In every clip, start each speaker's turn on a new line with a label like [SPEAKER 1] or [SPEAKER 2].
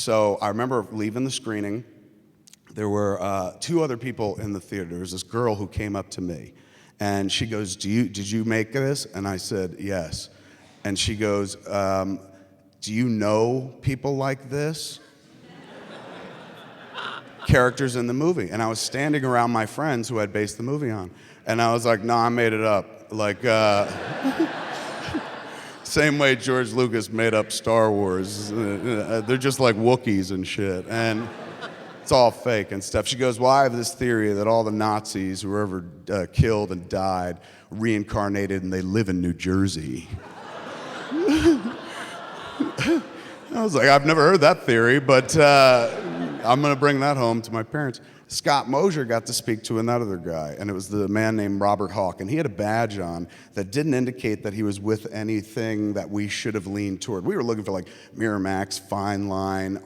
[SPEAKER 1] So I remember leaving the screening. There were 2 other people in the theater. There was this girl who came up to me, and she goes, did you make this? And I said, yes. And she goes, do you know people like this? Characters in the movie. And I was standing around my friends who I'd based the movie on. And I was like, no, I made it up. Like, same way George Lucas made up Star Wars. They're just like Wookiees and shit. And it's all fake and stuff. She goes, well, I have this theory that all the Nazis who were ever killed and died reincarnated and they live in New Jersey. I was like, I've never heard that theory, but I'm gonna bring that home to my parents. Scott Mosier got to speak to another guy, and it was the man named Robert Hawke, and he had a badge on that didn't indicate that he was with anything that we should have leaned toward. We were looking for like Miramax, Fine Line,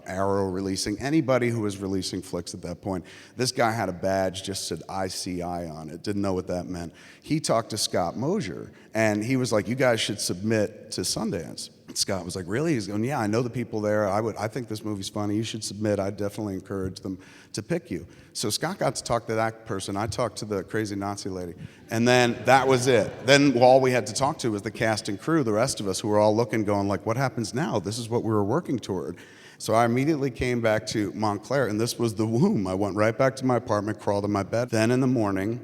[SPEAKER 1] Arrow releasing, anybody who was releasing flicks at that point. This guy had a badge, just said ICI on it, didn't know what that meant. He talked to Scott Mosier, and he was like, you guys should submit to Sundance. Scott was like, really? He's going, yeah, I know the people there. I think this movie's funny. You should submit. I'd definitely encourage them to pick you. So Scott got to talk to that person. I talked to the crazy Nazi lady. And then that was it. Then all we had to talk to was the cast and crew, the rest of us who were all looking, going like, what happens now? This is what we were working toward. So I immediately came back to Montclair, and this was the womb. I went right back to my apartment, crawled in my bed. Then in the morning,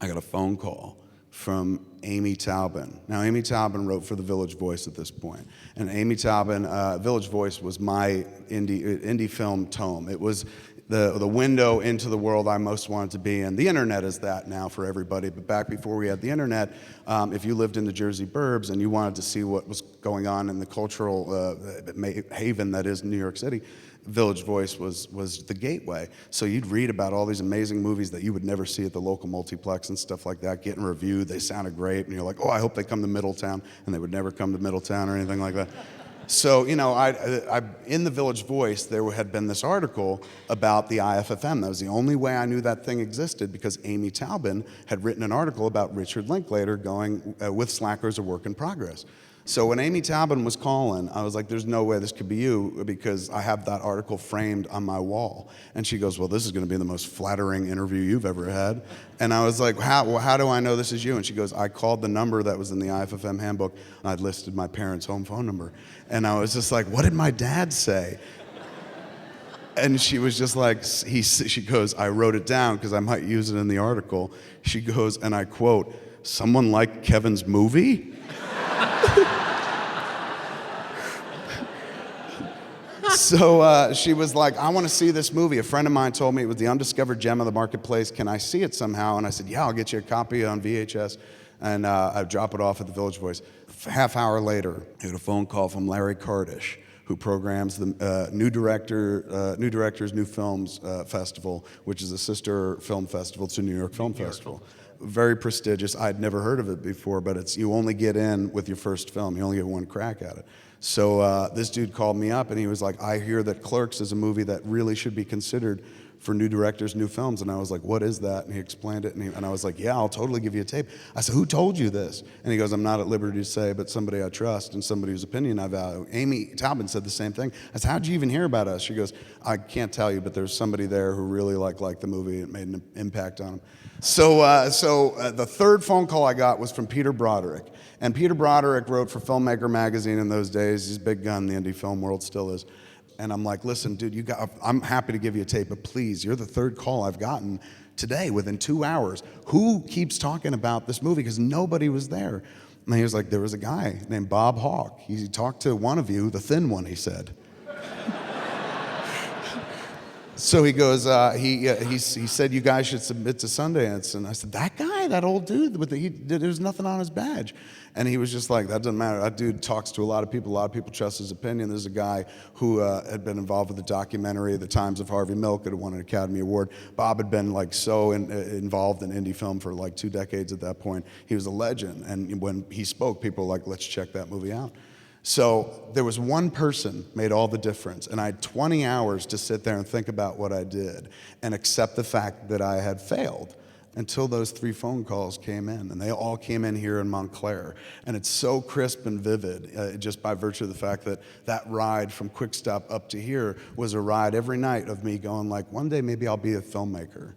[SPEAKER 1] I got a phone call from Amy Taubin. Now, Amy Taubin wrote for The Village Voice at this point. And Amy Taubin, Village Voice was my indie film tome. It was the window into the world I most wanted to be in. The internet is that now for everybody, but back before we had the internet, if you lived in the Jersey burbs and you wanted to see what was going on in the cultural haven that is New York City, Village Voice was the gateway. So you'd read about all these amazing movies that you would never see at the local multiplex and stuff like that, getting reviewed. They sounded great, and you're like, oh, I hope they come to Middletown, and they would never come to Middletown or anything like that. So, you know, I in the Village Voice, there had been this article about the IFFM. That was the only way I knew that thing existed, because Amy Taubin had written an article about Richard Linklater going with Slackers, a work in progress. So when Amy Taubin was calling, I was like, there's no way this could be you, because I have that article framed on my wall. And she goes, well, this is going to be the most flattering interview you've ever had. And I was like, how do I know this is you? And she goes, I called the number that was in the IFFM handbook, and I'd listed my parents' home phone number. And I was just like, what did my dad say? And she was just like, she goes, I wrote it down because I might use it in the article. She goes, and I quote, someone like Kevin's movie? So she was like, I want to see this movie. A friend of mine told me it was the undiscovered gem of the marketplace. Can I see it somehow? And I said, yeah, I'll get you a copy on VHS. And I drop it off at the Village Voice. Half hour later, I got a phone call from Larry Kardish, who programs the New Directors, New Films Festival, which is a sister film festival to New York Film Festival. Very prestigious. I'd never heard of it before, but you only get in with your first film. You only get one crack at it. So this dude called me up, and he was like, I hear that Clerks is a movie that really should be considered for New Directors, New Films. And I was like, what is that? And he explained it, and I was like, yeah, I'll totally give you a tape. I said, who told you this? And he goes, I'm not at liberty to say, but somebody I trust and somebody whose opinion I value. Amy Taubin said the same thing. I said, how'd you even hear about us? She goes, I can't tell you, but there's somebody there who really liked the movie. It made an impact on him. So the third phone call I got was from Peter Broderick. And Peter Broderick wrote for Filmmaker magazine in those days. He's a big gun in the indie film world, still is. And I'm like, listen, dude, I'm happy to give you a tape, but please, you're the third call I've gotten today within 2 hours. Who keeps talking about this movie? Because nobody was there. And he was like, there was a guy named Bob Hawke. He talked to one of you, the thin one, he said. So he goes, he said you guys should submit to Sundance. And I said, that guy, that old dude, there's nothing on his badge. And he was just like, that doesn't matter. That dude talks to a lot of people trust his opinion. There's a guy who had been involved with the documentary, The Times of Harvey Milk, had won an Academy Award. Bob had been like so involved in indie film for like 2 decades at that point. He was a legend. And when he spoke, people were like, let's check that movie out. So there was one person made all the difference, and I had 20 hours to sit there and think about what I did and accept the fact that I had failed. until those 3 phone calls came in, and they all came in here in Montclair. And it's so crisp and vivid, just by virtue of the fact that that ride from Quick Stop up to here was a ride every night of me going like, one day maybe I'll be a filmmaker.